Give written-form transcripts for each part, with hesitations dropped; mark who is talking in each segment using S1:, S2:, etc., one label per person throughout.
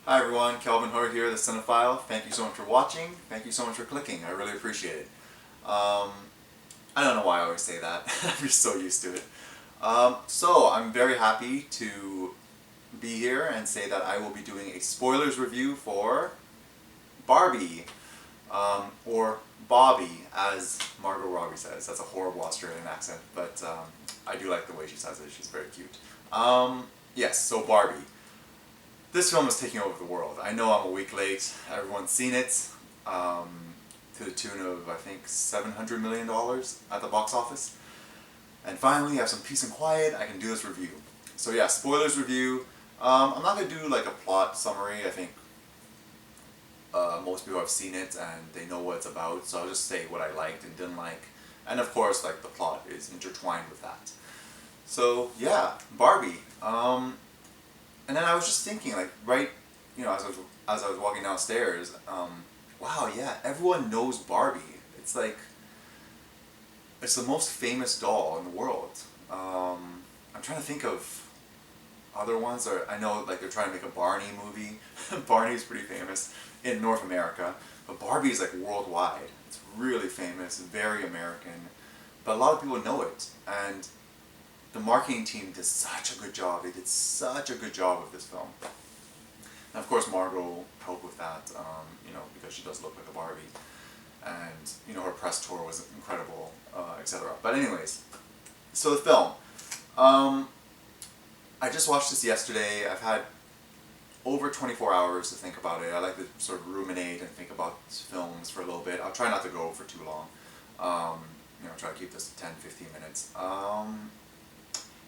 S1: Hi everyone, Kelvin Hoare here, the Cinephile. Thank you so much for watching. Thank you so much for clicking. I really appreciate it. Um, I don't know why I always say that. I'm just so used to it. So I'm very happy to be here and say that I will be doing a spoilers review for Barbie, or Bobby, as Margot Robbie says. That's a horrible Australian accent, but I do like the way she says it. She's very cute. Yes, so Barbie. This film is taking over the world. I know I'm a week late. Everyone's seen it, to the tune of, I think, $700 million at the box office. And finally, I have some peace and quiet. I can do this review. So yeah, spoilers review. I'm not going to do like a plot summary. I think most people have seen it and they know what it's about. So I'll just say what I liked and didn't like. And of course, like the plot is intertwined with that. So yeah, Barbie. And then I was just thinking, like, right, as I was walking downstairs, wow, yeah, everyone knows Barbie. It's like, it's the most famous doll in the world. I'm trying to think of other ones. Or I know, like, they're trying to make a Barney movie. Barney's pretty famous in North America, but Barbie's like worldwide. It's really famous, very American, but a lot of people know it, and the marketing team did such a good job. They did such a good job with this film. And of course, Margot helped with that, because she does look like a Barbie. And, her press tour was incredible, etc. But anyways, so the film. I just watched this yesterday. I've had over 24 hours to think about it. I like to sort of ruminate and think about films for a little bit. I'll try not to go for too long. Try to keep this to 10-15 minutes.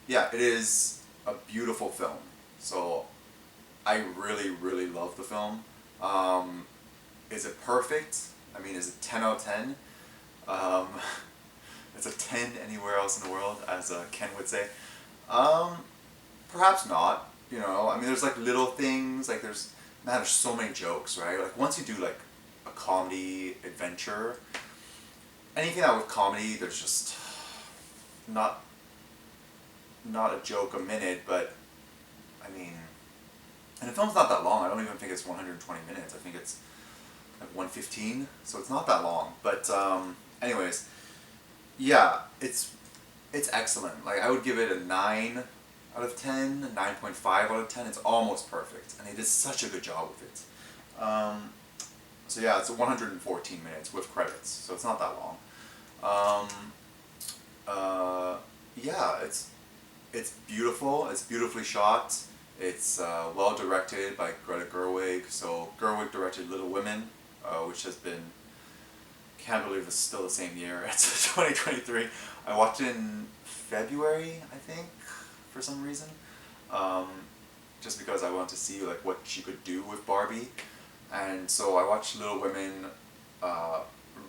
S1: Yeah, it is a beautiful film. So I really, really love the film. Is it perfect? I mean, is it 10 out of 10? Um, it's a 10 anywhere else in the world, as Ken would say. Perhaps not. I mean, there's like little things, like there's so many jokes, right? Like once you do like a comedy adventure, anything out with comedy, there's just not a joke a minute, but I mean, and the film's not that long. I don't even think it's 120 minutes. I think it's like 115, so it's not that long. But anyways, yeah, it's excellent. Like I would give it a 9 out of 10, 9.5 out of 10. It's almost perfect, and they did such a good job with it. So yeah, it's 114 minutes with credits, so it's not that long. Yeah, it's beautiful. It's beautifully shot. It's well directed by Greta Gerwig. So Gerwig directed Little Women, which has been, can't believe it's still the same year. It's 2023. I watched it in February, I think, for some reason, just because I wanted to see like what she could do with Barbie, and so I watched Little Women.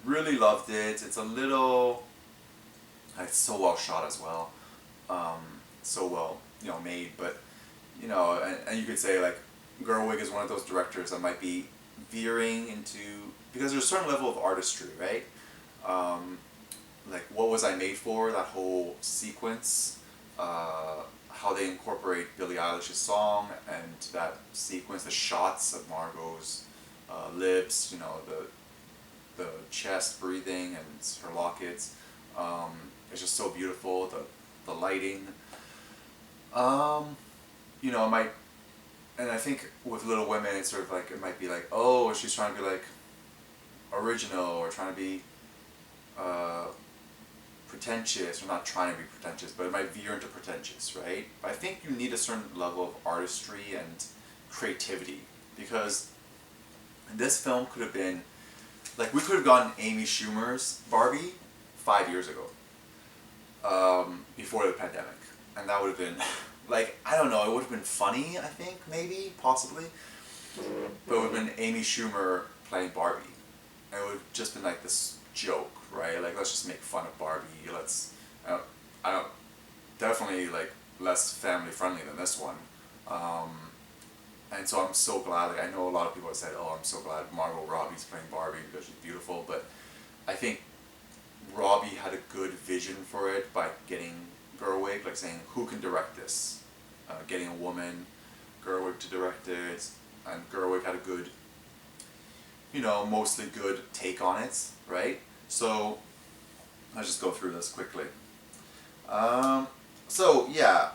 S1: Really loved it. It's a little, it's so well shot as well, so well made, but and you could say like Gerwig is one of those directors that might be veering into, because there's a certain level of artistry, right? Like What Was I Made For, that whole sequence, how they incorporate Billie Eilish's song and that sequence, the shots of Margot's lips, the chest breathing and her lockets. It's just so beautiful. The lighting. It might, and I think with Little Women, it's sort of like, it might be like, oh, she's trying to be like original, or trying to be pretentious, or not trying to be pretentious, but it might veer into pretentious, right? But I think you need a certain level of artistry and creativity, because this film could have been, like, we could have gotten Amy Schumer's Barbie 5 years ago, before the pandemic, and that would have been, like, I don't know, it would have been funny, I think, maybe, possibly, but it would have been Amy Schumer playing Barbie, and it would have just been like this joke, right? Like, let's just make fun of Barbie, I don't, definitely, like, less family friendly than this one, and so I'm so glad, like, I know a lot of people have said, oh, I'm so glad Margot Robbie's playing Barbie because she's beautiful, but I think Robbie had a good vision for it by getting Gerwig, like saying, who can direct this? Getting a woman, Gerwig, to direct it, and Gerwig had a good, mostly good take on it, right? So I'll just go through this quickly. So yeah,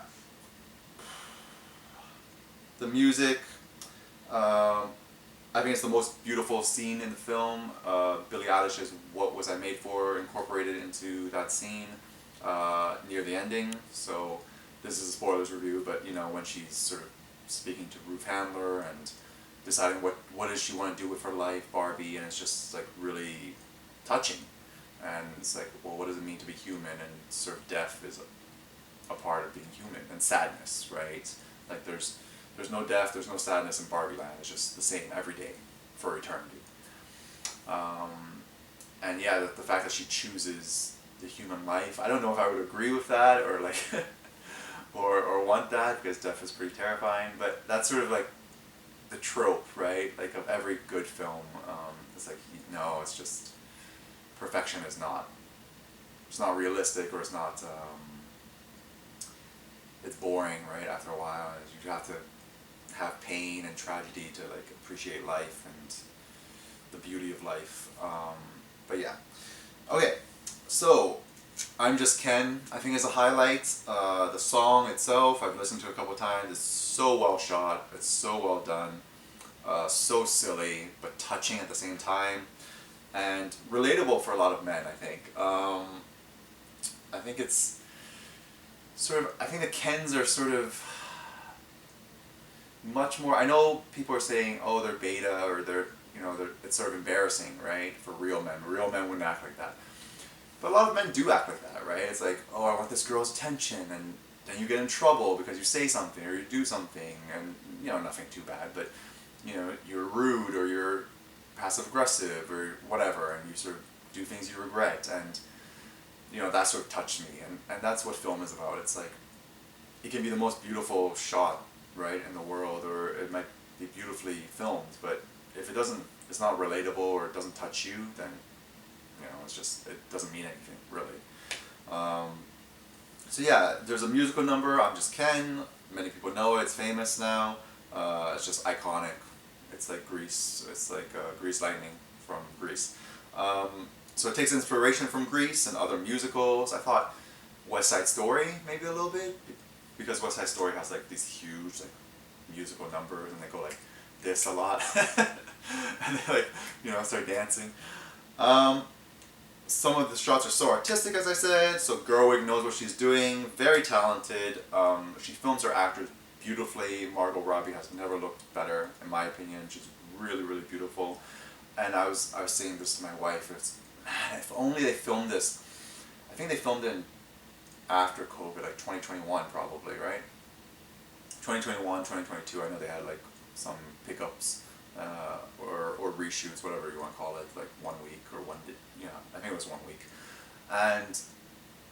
S1: the music. I think it's the most beautiful scene in the film. Billie Eilish's "What Was I Made For" incorporated into that scene near the ending. So this is a spoilers review, but when she's sort of speaking to Ruth Handler and deciding what does she want to do with her life, Barbie, and it's just like really touching. And it's like, well, what does it mean to be human? And sort of death is a part of being human, and sadness, right? Like there's no death, there's no sadness in Barbie Land. It's just the same every day for eternity. And yeah, the fact that she chooses the human life, I don't know if I would agree with that or like, or want that, because death is pretty terrifying. But that's sort of like the trope, right? Like of every good film. It's like, no, it's just perfection is not. It's not realistic, or it's not. It's boring, right? After a while, you have to have pain and tragedy to like appreciate life and the beauty of life. But yeah, okay. So I'm Just Ken, I think, is a highlight. The song itself, I've listened to a couple times. It's so well shot. It's so well done. So silly but touching at the same time, and relatable for a lot of men. I think. I think it's sort of. I think the Kens are sort of much more. I know people are saying, oh, they're beta, or they're it's sort of embarrassing, right, for real men. Real men wouldn't act like that. But a lot of men do act like that, right? It's like, oh, I want this girl's attention, and then you get in trouble because you say something or you do something, and nothing too bad, but you're rude or you're passive aggressive or whatever, and you sort of do things you regret, and that sort of touched me, and that's what film is about. It's like it can be the most beautiful shot, right, in the world, or it might be beautifully filmed, but if it's not relatable or it doesn't touch you, then it doesn't mean anything, really. So yeah, there's a musical number, I'm Just Ken. Many people know it, it's famous now. It's just iconic. It's like Grease. It's like Grease Lightning from Grease. So it takes inspiration from Grease and other musicals. I thought West Side Story maybe a little bit, because West Side Story has like these huge like musical numbers, and they go like this a lot, and they like start dancing. Some of the shots are so artistic, as I said. So Gerwig knows what she's doing. Very talented. She films her actors beautifully. Margot Robbie has never looked better, in my opinion. She's really, really beautiful. And I was saying this to my wife. Man, if only they filmed this. I think they filmed it after COVID, like 2021 probably, right? 2021, 2022. I know they had like some pickups. Or reshoots, whatever you want to call it, like 1 week or I think it was 1 week. And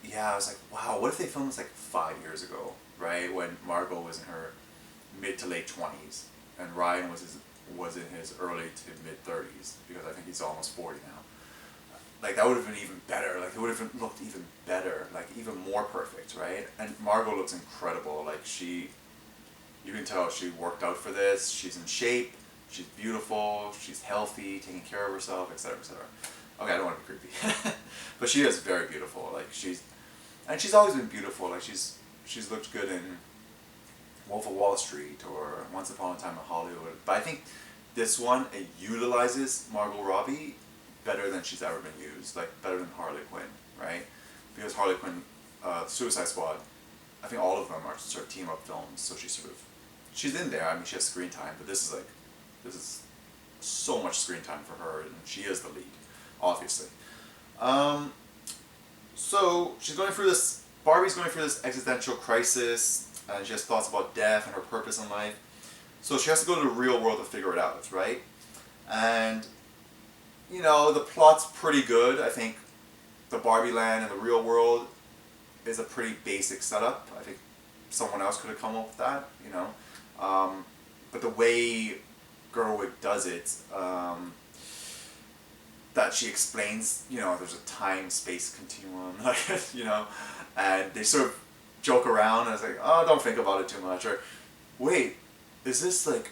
S1: yeah, I was like, wow, what if they filmed this like 5 years ago, right? When Margot was in her mid to late 20s and Ryan was in his early to mid 30s, because I think he's almost 40 now. Like that would have been even better. Like it would have looked even better, like even more perfect, right? And Margot looks incredible. Like you can tell she worked out for this. She's in shape. She's beautiful, she's healthy, taking care of herself, etc., etc. Okay, I don't want to be creepy. But she is very beautiful. Like she's always been beautiful. Like she's looked good in Wolf of Wall Street or Once Upon a Time in Hollywood. But I think this one, it utilizes Margot Robbie better than she's ever been used. Like better than Harley Quinn, right? Because Harley Quinn, Suicide Squad, I think all of them are sort of team-up films. So she's in there. I mean, she has screen time, but this is so much screen time for her, and she is the lead, obviously. So Barbie's going through this existential crisis, and she has thoughts about death and her purpose in life. So she has to go to the real world to figure it out, right? And, the plot's pretty good. I think the Barbie land and the real world is a pretty basic setup. I think someone else could have come up with that, But the way Gerwig does it, that she explains, there's a time-space continuum, and they sort of joke around, and it's like, oh, don't think about it too much, or, wait, is this like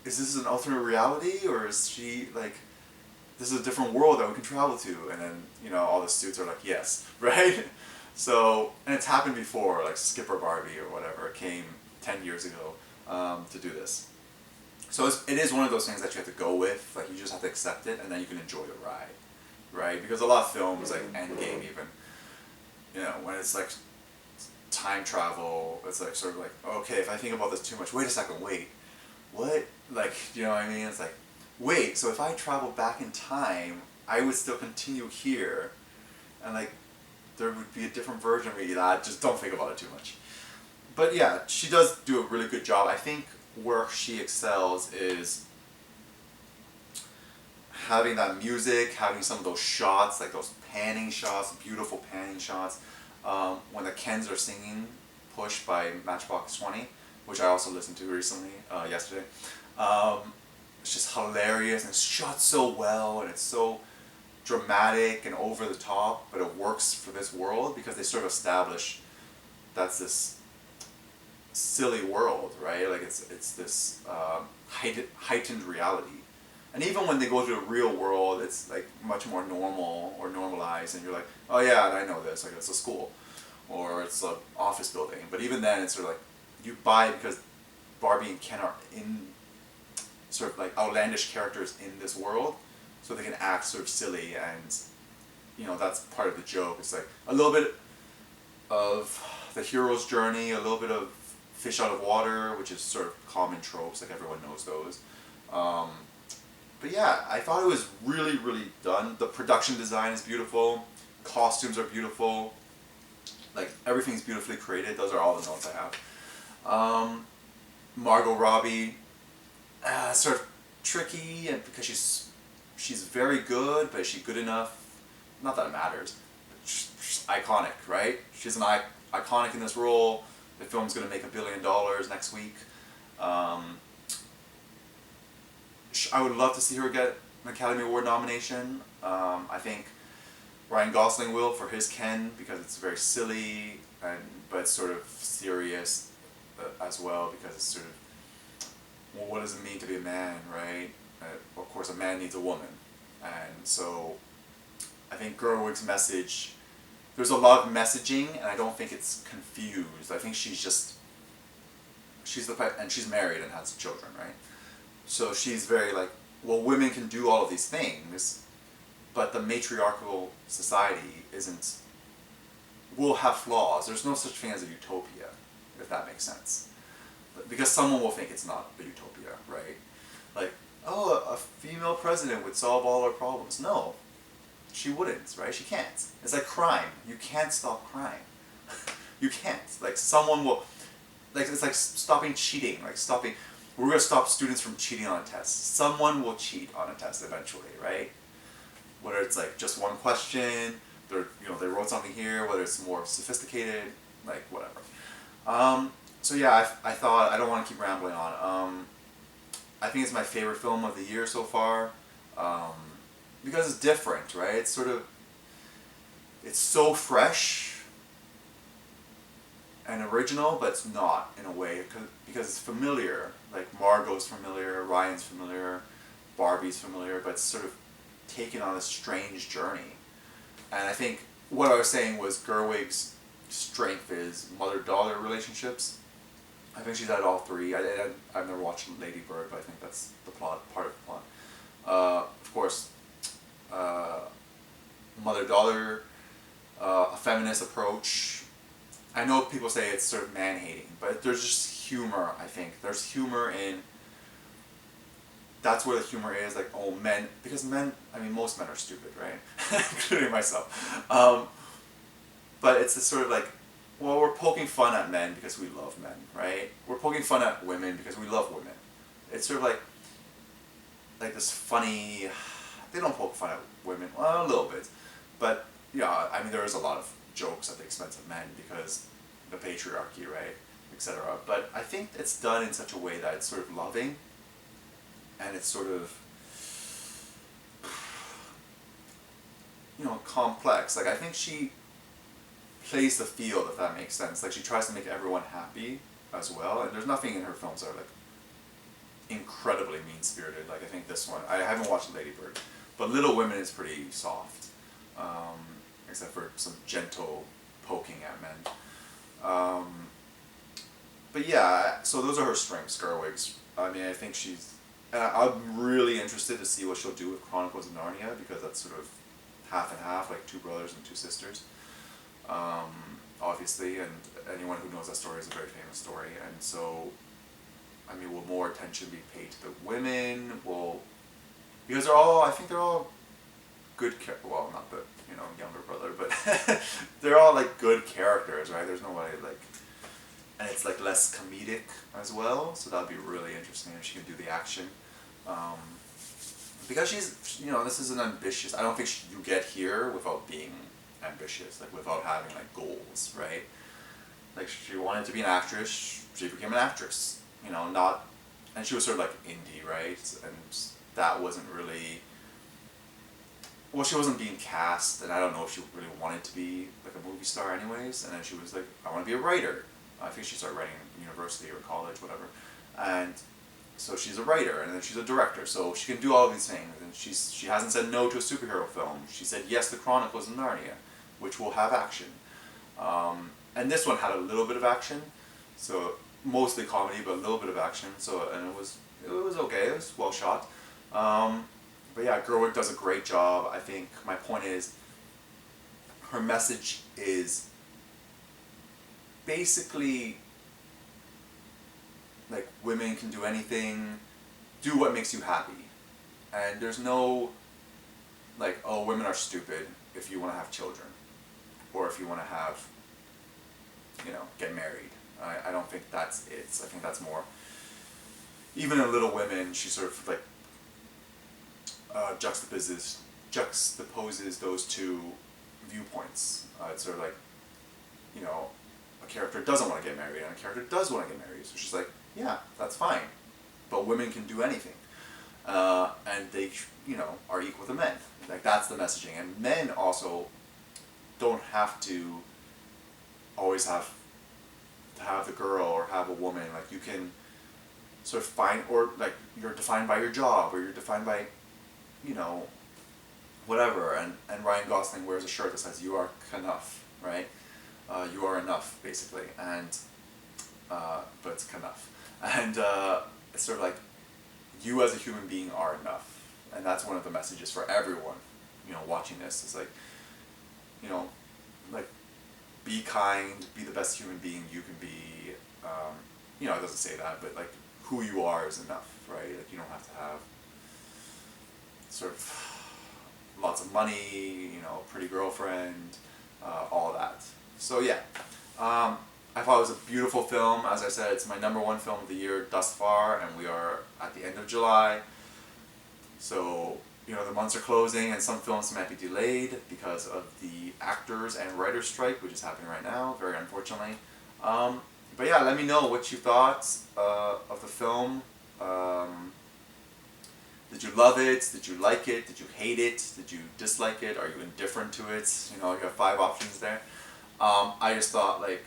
S1: is this an alternate reality, or is she like, this is a different world that we can travel to? And then, you know, all the suits are like, yes, right? So, and it's happened before, like Skipper Barbie or whatever came 10 years ago to do this. So it is one of those things that you have to go with, like you just have to accept it and then you can enjoy the ride, right? Because a lot of films, like Endgame even, you know, when it's like time travel, it's like sort of like, okay, if I think about this too much, wait a second, wait, what? Like, you know what I mean? It's like, wait, so if I travel back in time, I would still continue here, and like, there would be a different version of me. That just don't think about it too much. But yeah, she does do a really good job. I think where she excels is having that music, having some of those shots, like those panning shots, beautiful panning shots. When the Kens are singing "Push" by Matchbox 20, which I also listened to recently, yesterday. It's just hilarious and it's shot so well and it's so dramatic and over the top, but it works for this world because they sort of establish that's this silly world, right? Like it's this heightened reality. And even when they go to the real world, it's like much more normal or normalized, and you're like, oh yeah, I know this. Like it's a school, or it's an office building. But even then, it's sort of like you buy it because Barbie and Ken are in sort of like outlandish characters in this world, so they can act sort of silly, and you know that's part of the joke. It's like a little bit of the hero's journey, a little bit of fish out of water, which is sort of common tropes, like everyone knows those. But yeah, I thought it was really, really done. The production design is beautiful, costumes are beautiful, like everything's beautifully created. Those are all the notes I have. Margot Robbie, sort of tricky, and because she's very good, but is she good enough? Not that it matters. She's iconic, right? She's an iconic in this role. The film's gonna make $1 billion next week. I would love to see her get an Academy Award nomination. I think Ryan Gosling will for his Ken because it's very silly but it's sort of serious as well because it's sort of, well, what does it mean to be a man, right? Of course, a man needs a woman, and so I think Gerwig's message. There's a lot of messaging, and I don't think it's confused. I think she's and she's married and has children, right? So she's very like, well, women can do all of these things, but the matriarchal society will have flaws. There's no such thing as a utopia, if that makes sense. Because someone will think it's not a utopia, right? Like, oh, a female president would solve all our problems. No, she wouldn't, right? She can't. It's like crime. You can't stop crime. You can't. Like someone will, like it's like stopping cheating, like stopping, we're going to stop students from cheating on a test. Someone will cheat on a test eventually, right? Whether it's like just one question, they wrote something here, whether it's more sophisticated, like whatever. So yeah, I thought, I don't want to keep rambling on. I think it's my favorite film of the year so far. Because it's different, right? It's sort of, it's so fresh and original, but it's not in a way because it's familiar. Like Margot's familiar, Ryan's familiar, Barbie's familiar, but it's sort of taken on a strange journey. And I think what I was saying was Gerwig's strength is mother-daughter relationships. I think she's had all three. I've never watched Lady Bird, but I think that's the plot, part of the plot. Of course, mother-daughter, a feminist approach. I know people say it's sort of man-hating, but there's just humor, I think. There's humor in, that's where the humor is, like, oh, men, because men, I mean, most men are stupid, right? Including myself. But it's this sort of like, well, we're poking fun at men because we love men, right? We're poking fun at women because we love women. It's sort of like this funny, they don't poke fun at women, well, a little bit, but yeah, I mean, there is a lot of jokes at the expense of men because the patriarchy, right, etc. But I think it's done in such a way that it's sort of loving, and it's sort of, you know, complex. Like, I think she plays the field, if that makes sense. Like, she tries to make everyone happy as well, and there's nothing in her films that are like incredibly mean-spirited. Like I think this one, I haven't watched Lady Bird, but Little Women is pretty soft, um, except for some gentle poking at men. Um, but yeah, so those are her strengths, Gerwig's. I mean, I think she's. I'm really interested to see what she'll do with Chronicles of Narnia, because that's sort of half and half, like two brothers and two sisters. Obviously, and anyone who knows that story is a very famous story, and so, I mean, will more attention be paid to the women? Because I think they're all good, well, not the, younger brother, but they're all, like, good characters, right? There's nobody, like, and it's, like, less comedic as well, so that'd be really interesting if she can do the action. Because she's, this is an ambitious, I don't think you get here without being ambitious, like without having like goals, right? Like she wanted to be an actress, she became an actress, not, and she was sort of like indie, right? And that wasn't really, well, she wasn't being cast, and I don't know if she really wanted to be like a movie star anyways, and then she was like, I want to be a writer. I think she started writing in university or college, whatever, and so she's a writer, and then she's a director, so she can do all these things, and she hasn't said no to a superhero film. She said yes to Chronicles of Narnia, which will have action. And this one had a little bit of action, so mostly comedy, but a little bit of action. So, and it was okay. It was well shot. But yeah, Gerwig does a great job. I think my point is, her message is basically like women can do anything, do what makes you happy, and there's no like, oh, women are stupid if you want to have children, or if you want to have, get married. I don't think that's it. I think that's more, even in Little Women, she sort of like juxtaposes those two viewpoints. It's sort of like, a character doesn't want to get married and a character does want to get married. So she's like, yeah, that's fine, but women can do anything, and they, are equal to men. Like that's the messaging, and men also don't have to always have the girl or have a woman. Like you can sort of find, or like you're defined by your job, or you're defined by, whatever. And Ryan Gosling wears a shirt that says "You are enough," right? You are enough, basically, and but it's enough, and it's sort of like you as a human being are enough, and that's one of the messages for everyone, watching this. Is like, like, be kind, be the best human being you can be. It doesn't say that, but like who you are is enough, right? Like you don't have to have sort of lots of money, pretty girlfriend, all that. So yeah, I thought it was a beautiful film. As I said, it's my #1 film of the year thus far, and we are at the end of July. So, the months are closing, and some films might be delayed because of the actors and writers strike, which is happening right now, very unfortunately. But yeah, let me know what you thought of the film. Did you love it? Did you like it? Did you hate it? Did you dislike it? Are you indifferent to it? You have 5 options there. I just thought, like,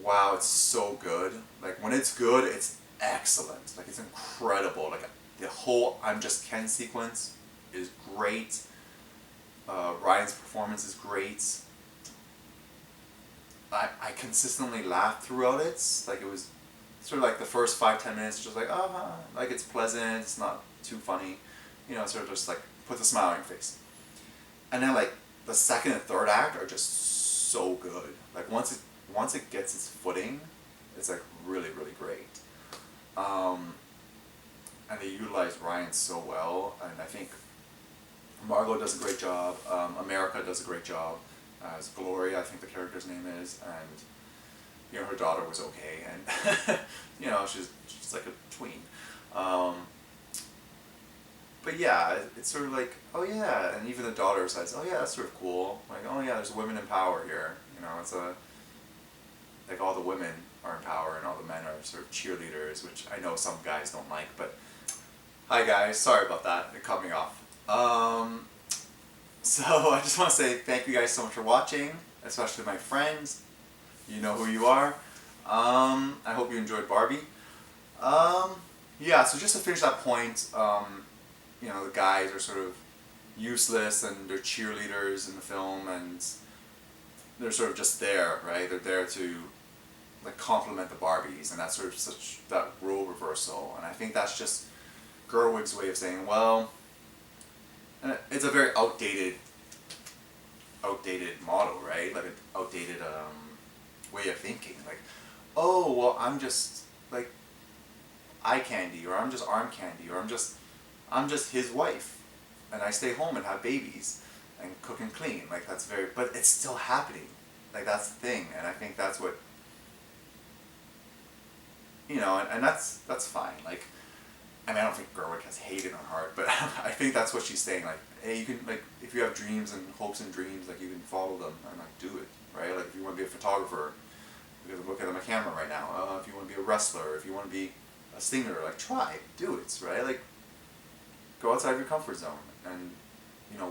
S1: wow, it's so good. Like, when it's good, it's excellent. Like, it's incredible. Like, the whole I'm Just Ken sequence is great. Ryan's performance is great. I consistently laughed throughout it. Like, it was sort of like the first 5-10 minutes, just like, like it's pleasant, it's not too funny. Sort of just like puts a smile on your face. And then like the second and third act are just so good. Like once it gets its footing, it's like really, really great. And they utilize Ryan so well, and I think Margot does a great job. America does a great job as Gloria, I think the character's name is, and her daughter was okay, and she's like a tween. But yeah, it's sort of like, oh yeah, and even the daughter says, oh yeah, that's sort of cool. Like, oh yeah, there's women in power here. It's like all the women are in power and all the men are sort of cheerleaders, which I know some guys don't like, but hi guys, sorry about that, it cut me off. So I just want to say thank you guys so much for watching, especially my friends. You know who you are. I hope you enjoyed Barbie. Um, yeah, so just to finish that point, the guys are sort of useless and they're cheerleaders in the film and they're sort of just there, right? They're there to like complement the Barbies and that's sort of such that role reversal. And I think that's just Gerwig's way of saying, well, and it's a very outdated model, right? Like an outdated way of thinking. Like, oh well, I'm just like eye candy, or I'm just arm candy, or I'm just his wife, and I stay home and have babies, and cook and clean. Like that's very, but it's still happening. Like that's the thing, and I think that's what and that's fine. Like, I mean, I don't think Gerwig has hate in her heart, but I think that's what she's saying. Like, hey, you can like if you have dreams and hopes and dreams, like you can follow them and like do it, right? Like if you want to be a photographer, because I'm looking at my camera right now. If you want to be a wrestler, if you want to be a singer, like try, do it, right? Like go outside your comfort zone, and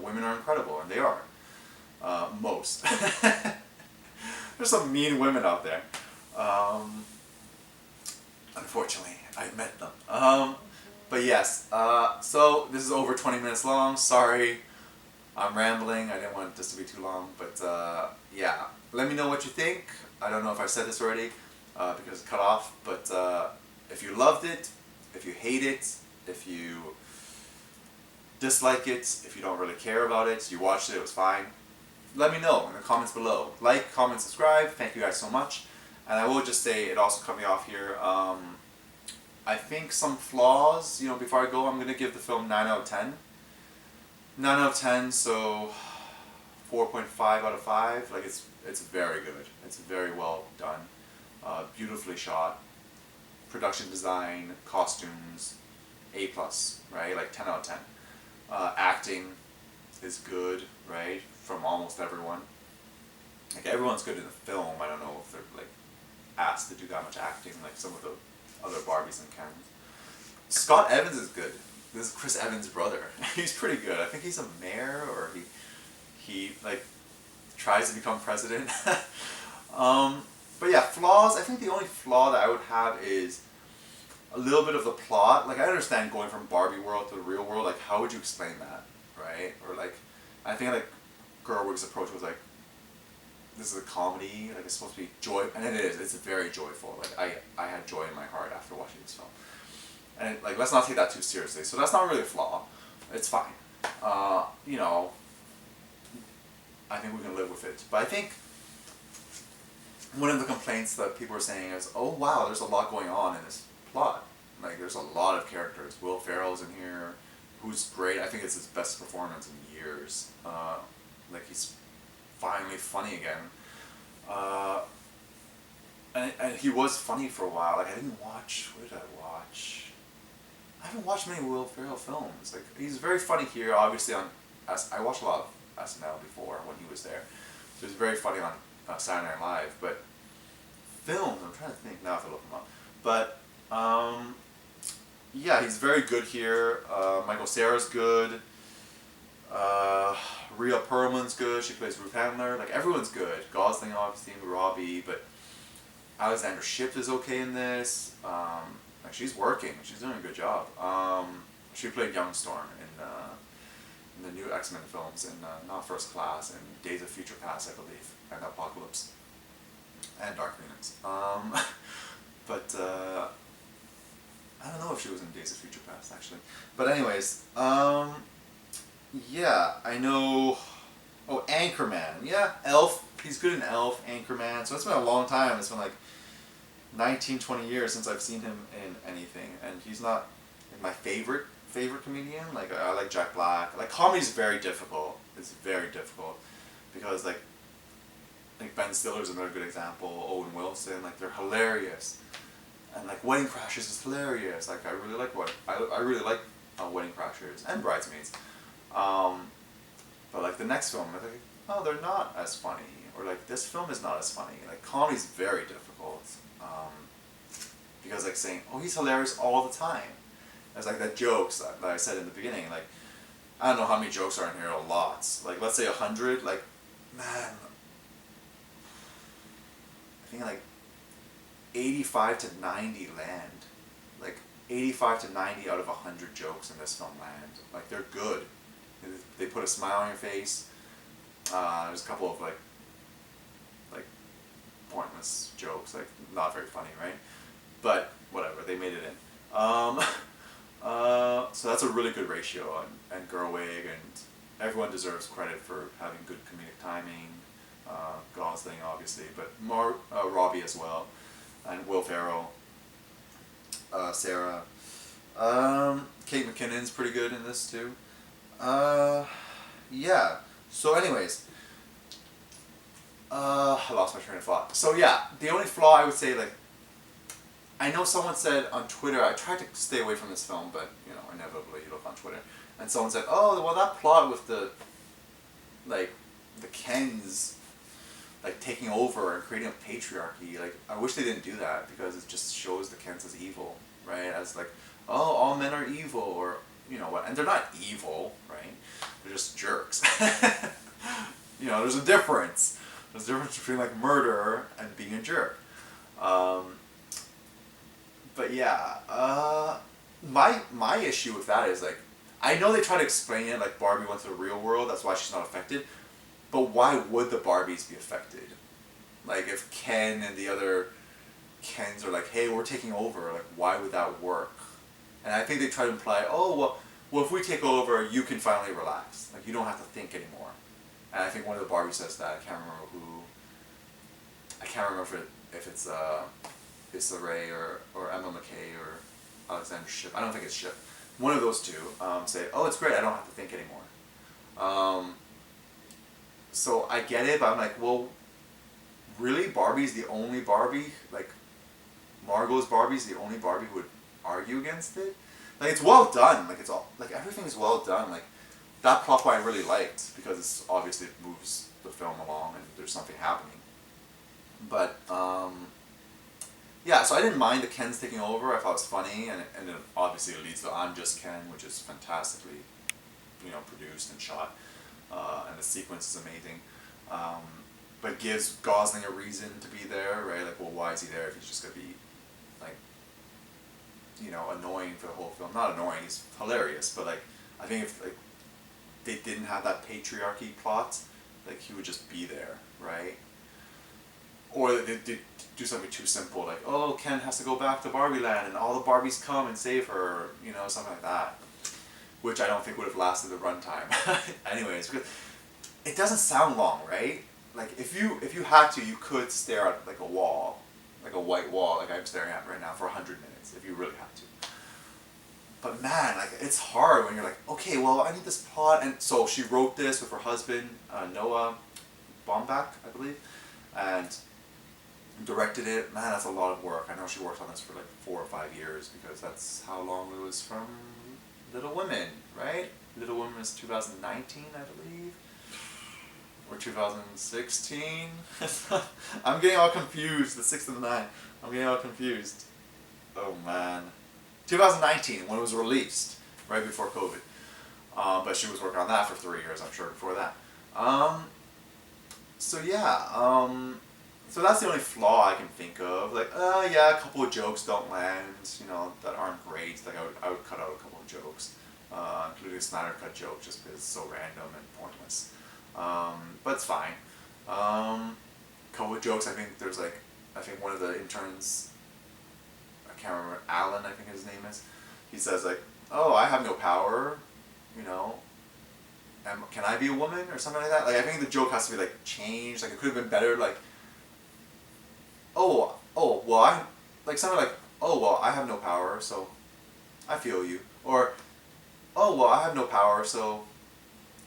S1: women are incredible, and they are most. There's some mean women out there. Unfortunately, I met them. But yes, so this is over 20 minutes long. Sorry, I'm rambling. I didn't want this to be too long, but yeah. Let me know what you think. I don't know if I said this already because it's cut off, but if you loved it, if you hate it, if you dislike it, if you don't really care about it, you watched it, it was fine, let me know in the comments below. Like, comment, subscribe. Thank you guys so much. And I will just say, it also cut me off here. I think some flaws, before I go, I'm going to give the film 9 out of 10. 9 out of 10, so 4.5 out of 5. Like, it's very good. It's very well done. Beautifully shot. Production design, costumes, A+, right? Like 10 out of 10. Acting is good, right? From almost everyone. Like, everyone's good in the film. I don't know if they're, like, asked to do that much acting like some of the other Barbies and Kens. Scott Evans is good. This is Chris Evans' brother. He's pretty good. I think he's a mayor, or he like tries to become president. But yeah, flaws. I think the only flaw that I would have is a little bit of the plot. Like, I understand going from Barbie world to the real world. Like, how would you explain that, right? Or like, I think like Gerwig's approach was like, this is a comedy, like it's supposed to be joy, and it is. It's very joyful. Like I had joy in my heart after watching this film, and like let's not take that too seriously. So that's not really a flaw. It's fine. I think we can live with it. But I think one of the complaints that people are saying is, oh wow, there's a lot going on in this plot. Like there's a lot of characters. Will Ferrell's in here, who's great. I think it's his best performance in years. Like he's finally funny again. And he was funny for a while. Like I didn't watch, what did I watch? I haven't watched many Will Ferrell films. Like he's very funny here, obviously on, I watched a lot of SNL before when he was there. So he's very funny on Saturday Night Live, but films, I'm trying to think now if I look him up. But yeah, he's very good here. Michael Cera's good. Rhea Perlman's good. She plays Ruth Handler. Like everyone's good. Gosling obviously, Robbie, but Alexandra Shipp is okay in this. Like she's working. She's doing a good job. She played Young Storm in the new X-Men films, in not First Class and Days of Future Past, I believe, and Apocalypse, and Dark Phoenix. But I don't know if she was in Days of Future Past actually. But anyways, yeah, I know. Oh, Anchorman. Yeah, Elf. He's good in Elf, Anchorman. So it's been a long time. It's been like 19, 20 years since I've seen him in anything, and he's not my favorite comedian. Like I like Jack Black. Like comedy's very difficult. It's very difficult because like Ben Stiller's another good example. Owen Wilson. Like they're hilarious, and like Wedding Crashers is hilarious. Like I really like I really like Wedding Crashers and Bridesmaids. But like the next film, I think, oh, they're not as funny, or like this film is not as funny. Like comedy's very difficult, because like saying, oh, he's hilarious all the time. It's like that jokes that I said in the beginning. Like I don't know how many jokes are in here. Lots. Like let's say 100. Like man, I think like 85 to 90 land. like 85 to 90 out of 100 jokes in this film land. Like, they're good. They put a smile on your face. There's a couple of like pointless jokes, like not very funny, right? But whatever, they made it in. So that's a really good ratio, and Gerwig and everyone deserves credit for having good comedic timing. Gosling, obviously, but Robbie as well, and Will Ferrell, Sarah. Kate McKinnon's pretty good in this too. Yeah. So, anyways, I lost my train of thought. So yeah, the only flaw I would say, like, I know someone said on Twitter, I tried to stay away from this film, but you know, inevitably you look on Twitter, and someone said, "Oh, well, that plot with the Kens, like taking over and creating a patriarchy, like I wish they didn't do that because it just shows the Kens as evil, right? As like, oh, all men are evil, or you know what? And they're not evil, right? They're just jerks. You know, there's a difference. There's a difference between like murder and being a jerk. But yeah, my issue with that is like, I know they try to explain it like Barbie went to the real world, that's why she's not affected. But why would the Barbies be affected? Like if Ken and the other Kens are like, hey, we're taking over, like why would that work? And I think they try to imply, oh, well if we take over, you can finally relax. Like you don't have to think anymore. And I think one of the Barbies says that. I can't remember who. I can't remember if it's Issa Rae or Emma McKay or Alexander Shipp. I don't think it's Shipp. One of those two say, oh, it's great, I don't have to think anymore. So I get it, but I'm like, well, really? Barbie's the only Barbie? Like, Margot's Barbie's the only Barbie who would argue against it? Like, it's well done. Like, it's all, like, everything is well done. Like, that plot point I really liked because it's obviously it moves the film along and there's something happening. But, yeah, so I didn't mind the Kens taking over. I thought it was funny, and it obviously it leads to I'm Just Ken, which is fantastically, you know, produced and shot. And the sequence is amazing, but gives Gosling a reason to be there, right? Like, well, why is he there if he's just gonna be, like, you know, annoying for the whole film? Not annoying, he's hilarious, but like, I think if like they didn't have that patriarchy plot, like he would just be there, right? Or they do something too simple, like, oh, Ken has to go back to Barbie Land and all the Barbies come and save her, you know, something like that. Which I don't think would have lasted the runtime. Anyways, because it doesn't sound long, right? Like if you had to, you could stare at like a wall, like a white wall, like I'm staring at right now for 100 minutes, if you really had to. But man, like it's hard when you're like, okay, well I need this plot, and so she wrote this with her husband Noah Baumbach, I believe, and directed it. Man, that's a lot of work. I know she worked on this for like 4 or 5 years because that's how long it was from Little Women, right? Little Women is 2019, I believe, or 2016. I'm getting all confused. The 6th and the 9th. I'm getting all confused. Oh man, 2019 when it was released, right before COVID. But she was working on that for 3 years, I'm sure, before that. So yeah. So that's the only flaw I can think of. Like, yeah, a couple of jokes don't land, you know, that aren't great. Like, I would cut out a couple of jokes, including a Snyder Cut joke, just because it's so random and pointless. But it's fine. Couple of jokes, I think there's like, I think one of the interns, I can't remember, Alan, I think his name is, he says like, oh, I have no power, you know, can I be a woman, or something like that? Like, I think the joke has to be like changed, like it could have been better, like, oh, well, I have no power, so I feel you. Or, oh, well, I have no power, so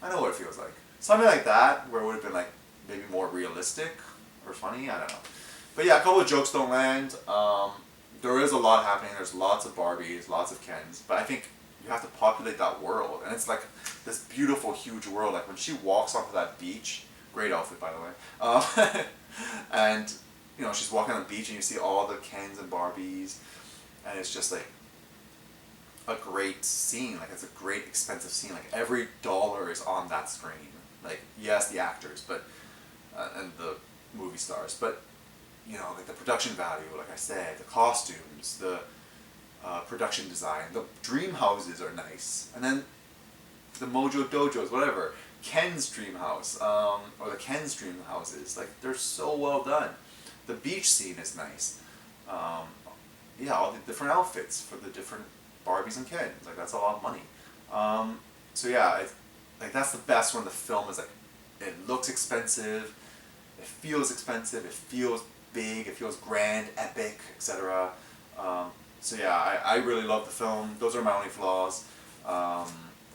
S1: I know what it feels like. Something like that, where it would have been like maybe more realistic or funny, I don't know. But yeah, a couple of jokes don't land. There is a lot happening. There's lots of Barbies, lots of Kens, but I think you have to populate that world. And it's like this beautiful, huge world. Like when she walks onto that beach, great outfit, by the way. And you know, she's walking on the beach and you see all the Kens and Barbies, and it's just like a great scene. Like it's a great expensive scene. Like every dollar is on that screen. Like yes, the actors, but and the movie stars, but you know, like the production value, like I said, the costumes, the production design. The dream houses are nice, and then the Mojo Dojos, whatever, Ken's dream house, or the Ken's dream houses, like they're so well done. The beach scene is nice. Yeah, all the different outfits for the different Barbies and Kens, like that's a lot of money. So yeah, like that's the best one. The film is like, it looks expensive, it feels expensive, it feels big, it feels grand, epic, etc. So yeah, I really love the film. Those are my only flaws.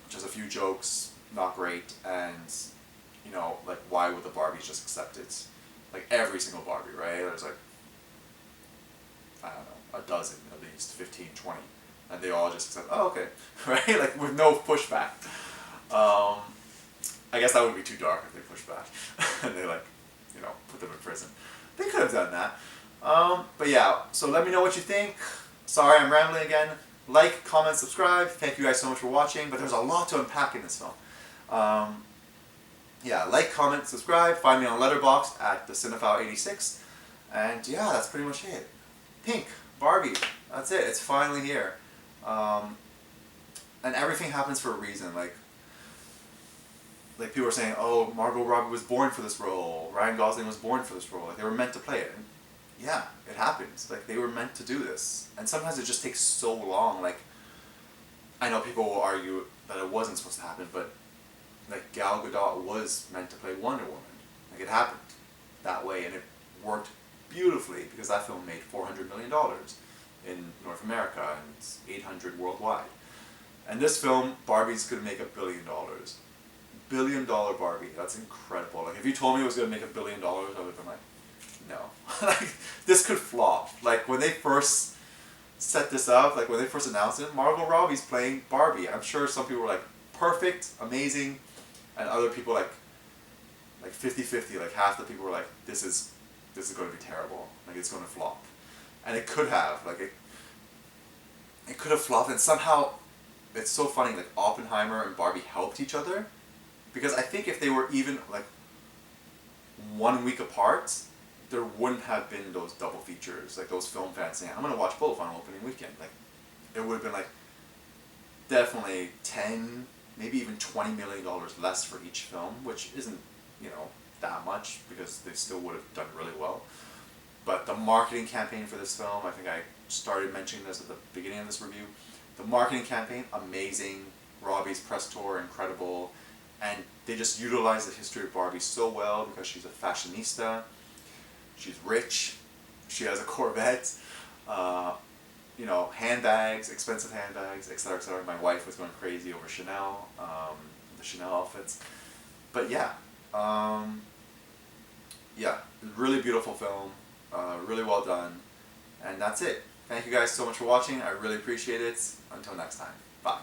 S1: Just a few jokes, not great, and you know, like why would the Barbies just accept it? Like every single Barbie, right? There's like, I don't know, a dozen at least, 15, 20, and they all just accept, oh okay, right? Like with no pushback. I guess that would be too dark if they pushed back and they like, you know, put them in prison. They could have done that. But yeah, so let me know what you think. Sorry, I'm rambling again. Like, comment, subscribe. Thank you guys so much for watching, but there's a lot to unpack in this film. Yeah, like, comment, subscribe. Find me on Letterboxd at the Cinephile 86. And yeah, that's pretty much it. Pink, Barbie, that's it. It's finally here. And everything happens for a reason. Like people are saying, oh, Margot Robbie was born for this role. Ryan Gosling was born for this role. Like they were meant to play it. And yeah, it happens. Like they were meant to do this. And sometimes it just takes so long. Like I know people will argue that it wasn't supposed to happen, but like Gal Gadot was meant to play Wonder Woman. Like it happened that way, and it worked beautifully because that film made $400 million in North America and $800 worldwide. And this film, Barbie's gonna make $1 billion. $1 billion Barbie. That's incredible. Like if you told me it was gonna make $1 billion, I would have been like, no. Like this could flop. Like when they first set this up, like when they first announced it, Margot Robbie's playing Barbie. I'm sure some people were like, perfect, amazing, and other people like 50-50. Like half the people were like, this is going to be terrible. Like it's going to flop, and it could have. Like it could have flopped, and somehow it's so funny. Like Oppenheimer and Barbie helped each other, because I think if they were even like 1 week apart, there wouldn't have been those double features, like those film fans saying, I'm going to watch both on opening weekend. Like, it would have been like, definitely 10, maybe even $20 million less for each film, which isn't, you know, that much, because they still would have done really well. But the marketing campaign for this film, I think I started mentioning this at the beginning of this review, the marketing campaign, amazing. Robbie's press tour, incredible. And they just utilize the history of Barbie so well, because she's a fashionista. She's rich, she has a Corvette, you know, handbags, expensive handbags, etc., etc. My wife was going crazy over Chanel, the Chanel outfits. But yeah, yeah, really beautiful film, really well done, and that's it. Thank you guys so much for watching. I really appreciate it. Until next time, bye.